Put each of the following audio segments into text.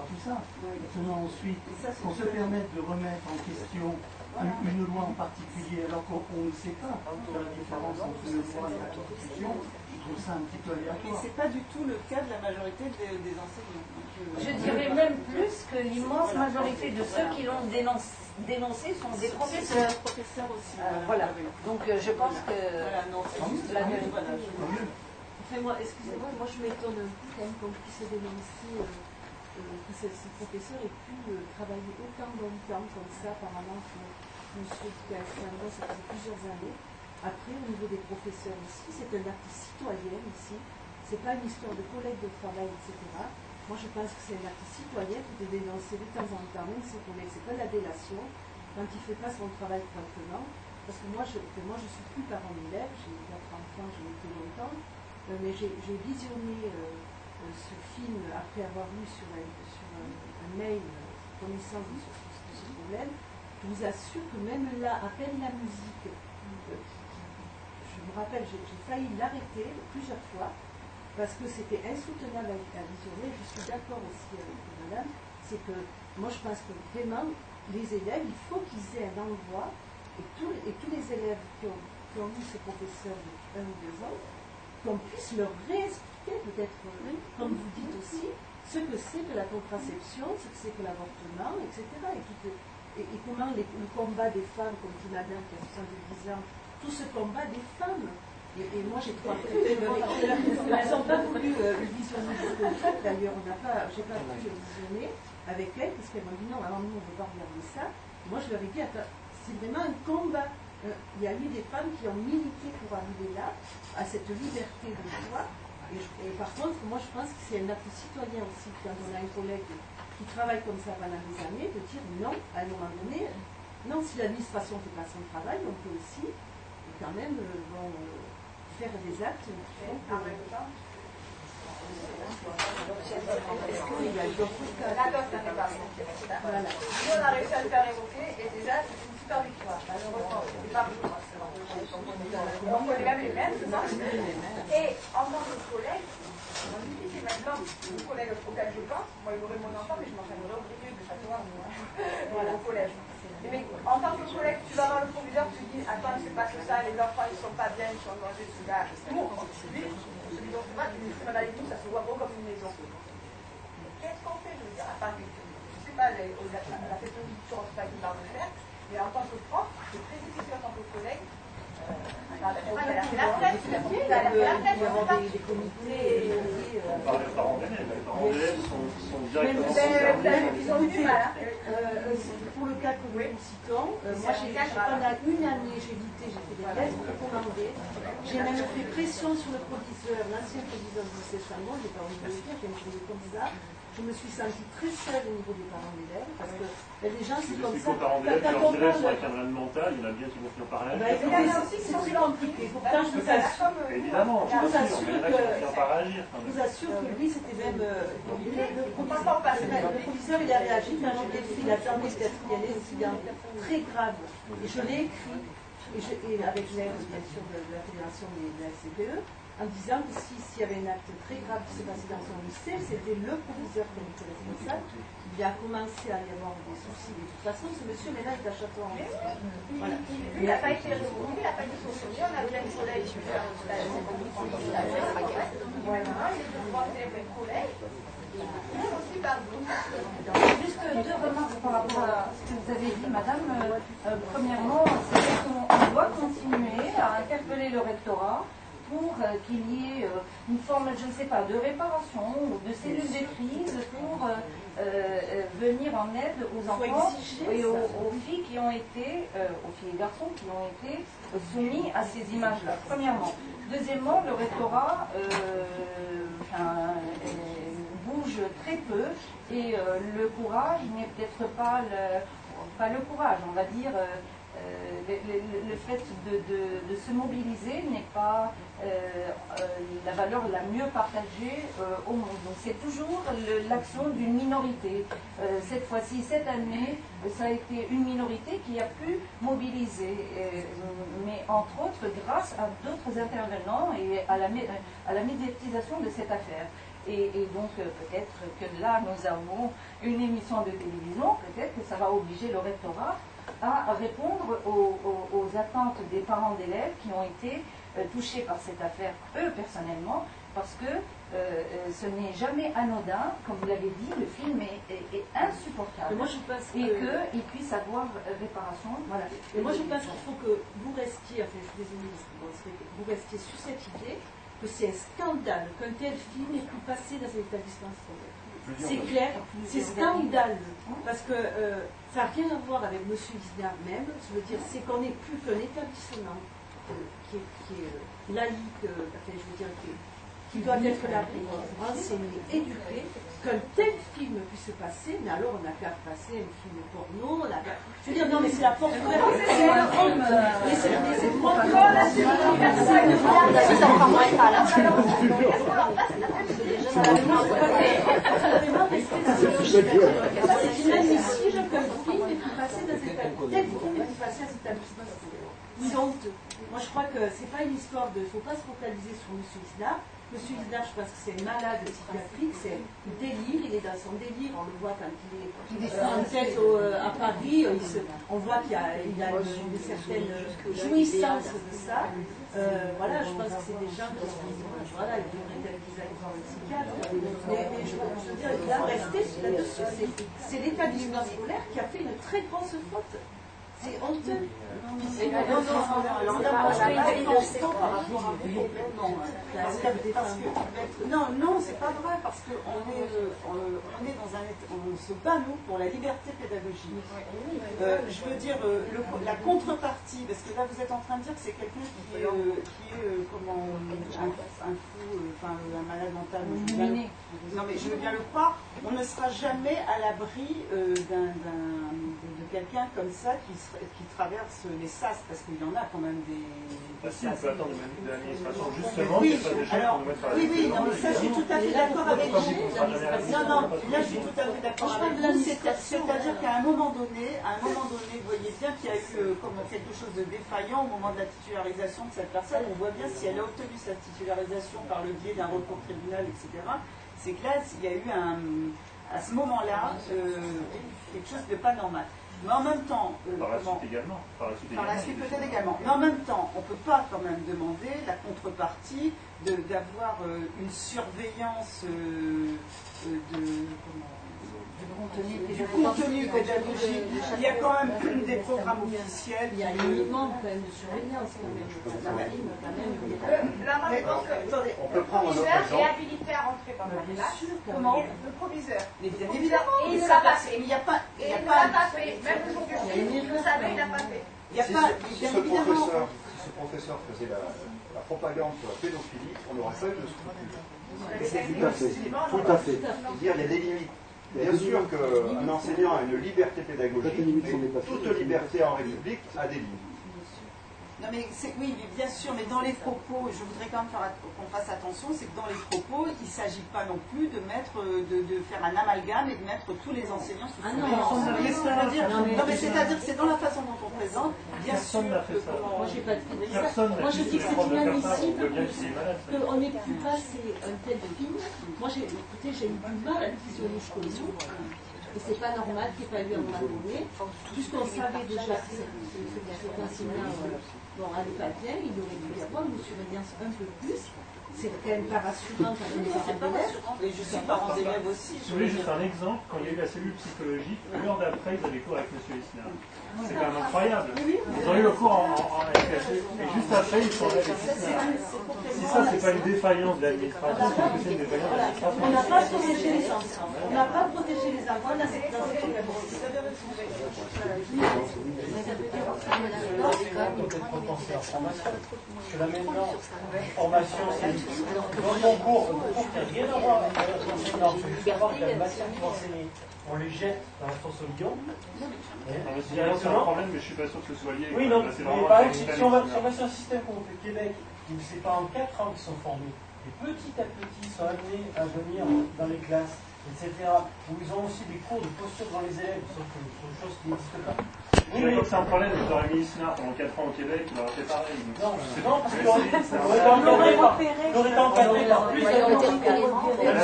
tout ça. Maintenant, ensuite, qu'on se permette de remettre en question une loi en particulier, alors qu'on ne sait pas faire la différence entre une loi et la Constitution, je trouve ça un petit peu aléatoire. Mais ce n'est pas du tout le cas de la majorité des enseignants. Je dirais même plus que l'immense majorité de ceux qui l'ont dénoncé sont des professeurs. Aussi. Voilà. Donc je pense que... Voilà, non, c'est juste la même. Enfin, moi, excusez-moi, moi je m'étonne un peu quand même qu'on puisse dénoncer que ces professeurs aient pu travailler autant longtemps comme ça, apparemment, M. Cassandra, ça fait plusieurs années. Après, au niveau des professeurs ici, c'est un acte citoyen ici. C'est pas une histoire de collègues de travail, etc. Moi, je pense que c'est un acte citoyen de dénoncer de temps en temps, même ses collègues. C'est pas la délation quand il ne fait pas son travail correctement. Parce que moi, je suis plus parent d'élève, j'ai 4 enfants, j'en ai été longtemps, mais j'ai visionné ce film après avoir lu sur un mail connaissance de ce problème. Je vous assure que même là, à peine la musique, je me rappelle, j'ai failli l'arrêter plusieurs fois, parce que c'était insoutenable à visionner. Je suis d'accord aussi avec madame, c'est que moi je pense que vraiment, les élèves, il faut qu'ils aient un endroit, et tous les élèves qui ont vu ces professeurs de 1 ou 2 ans, qu'on puisse leur réexpliquer, peut-être, comme vous dites aussi, ce que c'est que la contraception, ce que c'est que l'avortement, etc. Et comment le combat des femmes, comme dit madame qui a 70 ans, tout ce combat des femmes. Et moi j'ai trouvé elles n'ont pas voulu le visionner jusqu'au bout. D'ailleurs, j'ai pas pu le visionner avec elles, parce qu'elles m'ont dit non, alors nous on ne veut pas regarder ça. Moi je leur ai dit, c'est vraiment un combat. Il y a eu des femmes qui ont milité pour arriver là, à cette liberté de choix. Et par contre, moi je pense que c'est un acte citoyen aussi, quand on a un collègue qui travaille comme ça pendant des années, de dire non, à un moment donné, non, si l'administration ne fait pas son travail, on peut aussi quand même faire des actes qui font que... Est-ce qu'il y a d'autres cas? D'accord, ça n'est pas bon. Voilà. Nous, on a réussi à le faire évoquer, et déjà, c'est une super victoire. Malheureusement, c'est pas beaucoup. On connaît même les mêmes, c'est ça? Et en tant que collègue, on dit maintenant, mon collègue auquel je pense, moi, il aurait mon enfant, mais je m'enchaînerais au milieu de chaque soir au collège. Mais en tant que collègue, tu vas voir le proviseur, tu dis, attends, il se passe ça, les enfants, ils sont pas bien, ils sont en danger, tout ça. Nous, celui dont tu vas, ça se voit beau comme une maison. Qu'est-ce qu'on fait, je veux dire, à part que, je sais pas, la question du tour, c'est pas qui parle de faire, mais en tant que prof, c'est très difficile en tant que collègue. Elle a fait la fête, elle a fait la fête, on parle des comités. On parle des parents d'élèves, les parents d'élèves sont directement. Ils ont eu du mal. Pour le cas que nous citons, moi pendant une année j'ai édité, j'ai fait des lettres recommandées, j'ai même fait pression sur le proviseur, l'ancien proviseur du lycée Chambon, j'ai pas envie de le dire, quand je comme ça, je me suis sentie très seule au niveau des parents d'élèves, parce que les gens c'est comme ça. Les parents d'élèves, leurs élèves sont avec un malade mental, il y en a bien qui vont finir par réagir. C'est très compliqué, pourtant je vous assure, évidemment, je vous assure que lui c'était même, le proviseur il a réagi quand je l'ai fait, il a fermé peut-être qu'il y a des incidents très graves, et je l'ai écrit, et avec l'aide bien sûr de la fédération de la FCPE, en disant que s'il y avait un acte très grave qui s'est passé dans son lycée, c'était le proviseur qui était responsable. Il a commencé à y avoir des soucis. De toute façon, ce monsieur maintenant est à Château-en. Voilà. Il n'a pas été reconnu, il n'a pas été sanctionné. On a bien une collègue qui fait un stage. Voilà, il est devant un collègue. Juste 2 remarques par rapport à ce que vous avez dit, madame. Premièrement, c'est qu'on doit continuer à interpeller le rectorat pour qu'il y ait une forme, je ne sais pas, de réparation ou de cellule de crise pour venir en aide aux enfants et aux filles qui ont été, aux filles et garçons qui ont été soumis à ces images-là, premièrement. Deuxièmement, le rectorat bouge très peu et le courage n'est peut-être pas le courage, on va dire. Le fait de se mobiliser n'est pas la valeur la mieux partagée au monde. Donc c'est toujours l'action d'une minorité. Cette fois-ci, cette année, ça a été une minorité qui a pu mobiliser, mais entre autres grâce à d'autres intervenants et à la médiatisation de cette affaire. Et donc peut-être que là nous avons une émission de télévision, peut-être que ça va obliger le rectorat à répondre aux attentes des parents d'élèves qui ont été touchés par cette affaire, eux personnellement, parce que ce n'est jamais anodin, comme vous l'avez dit, le film est insupportable. Moi, je pense et qu'il puisse avoir réparation. Voilà. Et moi je pense qu'il faut que vous restiez, enfin je suis désolée, vous restiez sur cette idée que c'est un scandale qu'un tel film ait pu passer dans un établissement scolaire. C'est clair, c'est scandaleux, parce que ça n'a rien à voir avec M. Isnard même, je veux dire, c'est qu'on n'est plus qu'un établissement qui est laïque, enfin je veux dire, qui doit être là pour enseigner, éduquer, qu'un tel film puisse passer, mais alors on n'a qu'à passer un film porno, on n'a qu'à... Je veux dire, non mais c'est la porte ouverte, c'est un homme, mais c'est inadmissible qu'un film ait pu passer dans cet établissement scolaire. C'est honteux. Moi je crois que c'est pas une histoire de... Il ne faut pas se focaliser sur M. Isnard. M. Isnard, je pense que c'est un malade psychiatrique, c'est un délire, il est dans son délire, on le voit quand il est en tête à Paris, on voit qu'il a une certaine jouissance de ça. Voilà, je pense que c'est des gens qui sont... Voilà, il devrait être des psychiatres. Mais je veux dire, il a resté là-dessus. C'est l'établissement scolaire qui a fait une très grosse faute. C'est honteux. Non, c'est pas vrai, parce qu'on on se bat, nous, pour la liberté pédagogique. Je veux dire, la contrepartie, parce que là, vous êtes en train de dire que c'est quelqu'un qui est comment, un fou, enfin, un malade mental. Non, mais je veux bien le croire, on ne sera jamais à l'abri de quelqu'un comme ça qui traverse les sas, parce qu'il y en a quand même des... Si, on peut attendre de l'administration, justement, oui, c'est pas des gens alors, qu'on nous mettre à la oui, non, mais ça, je suis tout à fait d'accord avec vous. Non, là, je suis tout à fait d'accord avec vous. C'est-à-dire qu'à un moment donné, vous voyez bien qu'il y a eu comme quelque chose de défaillant au moment de la titularisation de cette personne. On voit bien si elle a obtenu sa titularisation par le biais d'un recours tribunal, etc. C'est que là, il y a eu à ce moment-là quelque chose de pas normal. Mais en même temps... Par la suite également. Par la suite peut-être également. Mais en même temps, on ne peut pas quand même demander la contrepartie d'avoir une surveillance du contenu pédagogique. Il y a quand même des programmes officiels. Il y a un minimum quand même de surveillance. On peut prendre un autre exemple. Est habilité à rentrer dans la classe. Comment? Le proviseur. Évidemment. Et il ne l'a pas fait. Il n'y a pas. Et il ne l'a pas fait. Même le jour du film, vous savez, il ne l'a pas fait. Il n'y a pas. Si ce professeur faisait la propagande sur la pédophilie, on n'aurait pas eu de scrupule. Tout à fait. Dire il y a des limites. Bien sûr qu'un enseignant a une liberté pédagogique, mais toute liberté en République a des limites. Non mais oui, bien sûr, mais dans les propos, je voudrais quand même qu'on fasse attention, c'est que dans les propos, il ne s'agit pas non plus de faire un amalgame et de mettre tous les enseignants sous surveillance. Non mais c'est-à-dire que c'est dans la façon dont on présente, bien sûr que moi j'ai pas dit ça. Moi je dis que c'est inadmissible qu'on ait pu passer un tel film. Moi j'ai eu du mal à visionner jusqu'au bout. Et c'est pas normal qu'il n'y ait pas eu un moment donné, puisqu'on savait déjà que cet enseignant allait pas bien, il aurait dû y avoir une surveillance un peu plus. C'est quand même pas rassurant quand les parents d'élèves. Et je suis parent d'élèves aussi. Je voulais juste un exemple, quand il y a eu la cellule psychologique, l'heure d'après, ils avaient cours avec M. Isnard. C'est quand même incroyable. Ils ont eu le cours en SKC, et juste après, ils sont allés avec Isnard. Si ça, c'est pas une défaillance de l'administration, c'est que c'est une défaillance de l'administration. On n'a pas protégé les enfants. On n'a pas protégé les enfants dans cette que là maintenant, formation, c'est dans mon cours qui n'a rien à voir avec l'enseignant. Il faut juste savoir qu'il y a une matière qui va enseigner. On les jette dans la fosse au lion. C'est un problème, mais je suis pas sûr que ce soit lié. Oui, non, mais par exemple, si on va sur un système comme au Québec, où c'est pas en 4 ans qu'ils sont formés, et petit à petit ils sont amenés à venir dans les classes, etc., où ils ont aussi des cours de posture dans les élèves, sauf que c'est une chose qui n'existe pas. Oui, mais c'est un problème, j'aurais mis Isnard pendant 4 ans au Québec, il aurait fait pareil. Non, parce qu'on aurait été encadré par plus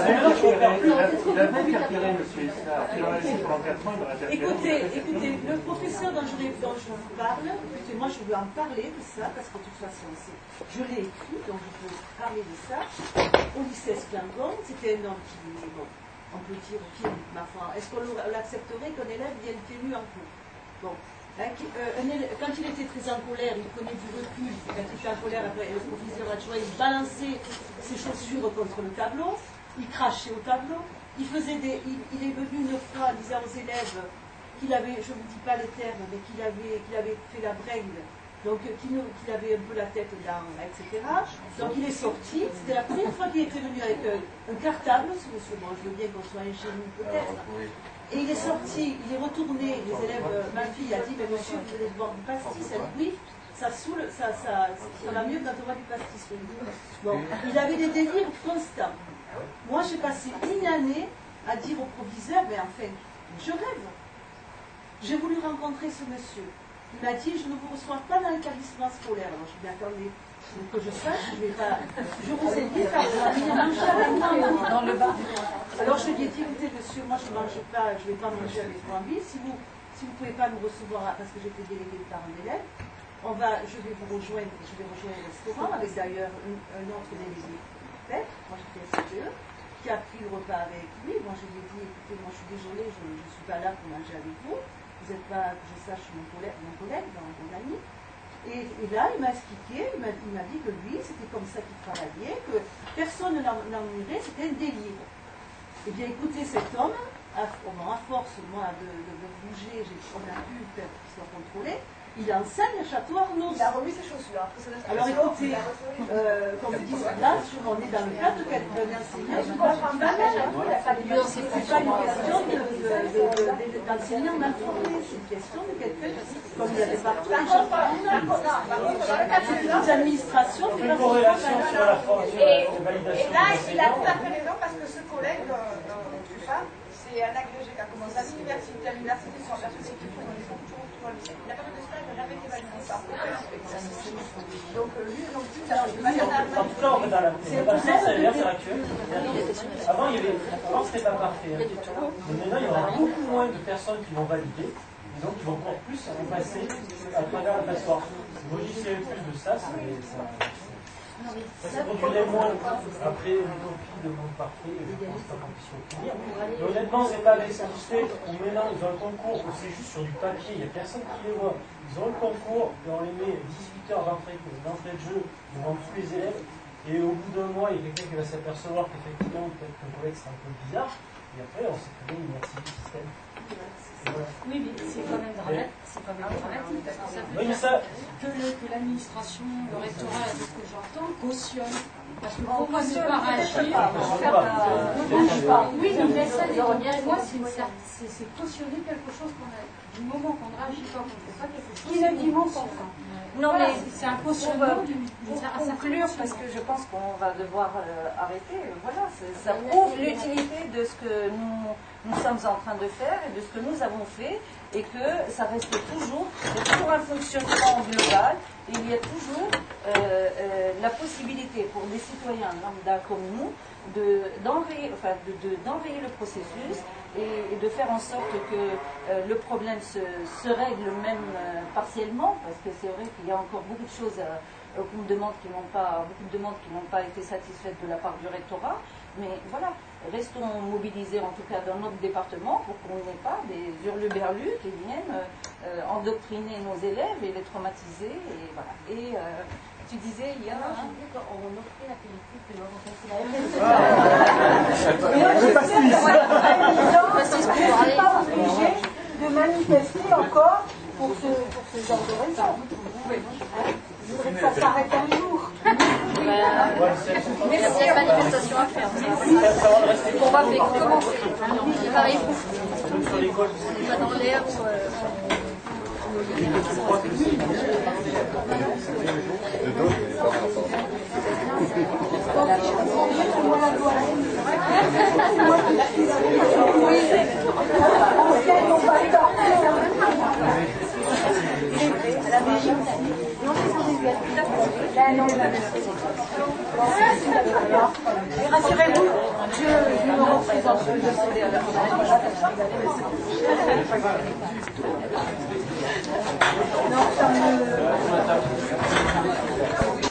bien cartéré, monsieur Isnard. Il en a laissé pendant 4 ans, il aurait cartéré. Écoutez, le professeur dont je vous parle, écoutez, moi je veux en parler de ça, parce que de toute façon, je l'ai écrit, donc je peux parler de ça. Au lycée Esclangon, c'était un homme qui, bon, on peut dire, ma foi, est-ce qu'on l'accepterait qu'un élève vienne pieds nus en cours? Bon. Quand il était très en colère, il prenait du recul. Quand il était en colère, après, le professeur adjoint, il balançait ses chaussures contre le tableau, il crachait au tableau, il est venu une fois en disant aux élèves qu'il avait, je ne vous dis pas les termes, mais qu'il avait fait la bringue, donc qu'il avait un peu la tête dans, etc. Donc il est sorti, c'était la première fois qu'il était venu avec un cartable, ce monsieur, bon, je veux bien qu'on soit ingénieux peut-être. Et il est sorti, il est retourné, les élèves, ma fille a dit, mais monsieur, vous allez boire du pastis, elle dit, oui, ça saoule, ça va mieux quand on voit du pastis. Bon, il avait des délires constants. Moi, j'ai passé une année à dire au proviseur, mais enfin, je rêve. J'ai voulu rencontrer ce monsieur. Il m'a dit, je ne vous reçois pas dans l'établissement scolaire. Alors, je lui ai dit, attendez, que je sache, je vous ai dit, venir manger avec moi dans le bar. Alors je lui ai dit, écoutez monsieur, moi je ne mange pas, je ne vais pas manger avec vous en ville, si vous ne pouvez pas me recevoir, parce que j'étais déléguée de parents d'élèves, je vais rejoindre le restaurant, avec d'ailleurs un autre délégué, moi j'étais SPE, qui a pris le repas avec lui. Moi je lui ai dit, écoutez, moi je suis désolée, je ne suis pas là pour manger avec vous n'êtes pas, que je sache, mon collègue, mon ami. Et là, il m'a expliqué, il m'a dit que lui, c'était comme ça qu'il travaillait, que personne ne l'ennuierait, c'était un délire. Eh bien, écoutez, cet homme, à force, moi, de bouger, on a pu faire qu'il soit contrôlé, il enseigne à Château-Arnoux. Il a remis ses chaussures. Alors écoutez, comme je dis, là, on est dans le cadre d'un enseignant. Je comprends pas, c'est pas une question d'enseignant mal formé, c'est une question de quelqu'un, comme il y avait partout, les administrations, une corrélation sur la formation et validation. Et là, il a tout à fait raison, parce que ce collègue, c'est un agrégé qui a commencé à l'université, sur la société, ils sont toujours au lycée. La période de stage n'a jamais été validée par donc lui non plus, alors il va y en avoir. En tout cas, on va dans la c'est actuel. Avant c'était pas parfait. Mais maintenant, il y aura beaucoup moins de personnes qui vont valider, et donc ils vont encore plus passer à travers la plateforme. Logiciel plus de ça produirait moins après une copie de monde parfait, je pense pas qu'on puisse obtenir. Mais honnêtement, c'est pas des statistiques où maintenant ils ont un concours où c'est juste sur du papier, il n'y a personne qui les voit. Ils ont le concours et on les met 18 heures d'entrée de jeu devant tous les élèves. Et au bout d'un mois, il y a quelqu'un qui va s'apercevoir qu'effectivement, peut-être que le collègue c'est un peu bizarre. Et après, on s'est trouvé une merci du système. Voilà. Oui, mais c'est quand même dramatique, parce que ça veut dire que l'administration, le rectorat, de ce que j'entends, cautionne. Parce que pourquoi ne pas réagir? Oui, mais ça, moi, c'est cautionner quelque chose qu'on a. Du moment qu'on ne réagit pas, qu'on ne fait pas quelque chose. Qui le dit mon enfant? Non, mais c'est un cautionnement pour conclure, parce que je pense qu'on va devoir arrêter. Voilà, ça prouve l'utilité de ce que nous sommes en train de faire et de ce que nous avons fait, et que ça reste toujours, il y a toujours un fonctionnement global, et il y a toujours la possibilité pour des citoyens lambda comme nous d'enrayer le processus et de faire en sorte que le problème se règle même partiellement, parce que c'est vrai qu'il y a encore beaucoup de choses, beaucoup de demandes qui n'ont pas été satisfaites de la part du rectorat, mais voilà, restons mobilisés en tout cas dans notre département pour qu'on n'ait pas des hurluberlus qui viennent endoctriner nos élèves et les traumatiser, et voilà. Et tu disais, il y a... On offrait la politique de Je ne suis pas obligée de manifester encore pour ce genre de raison. Je voudrais que ça s'arrête un jour. Mais s'il y a manifestation à faire, on va commencer. Préparez-vous. Pas dans l'air ou... Rassurez-vous, on peut demander à la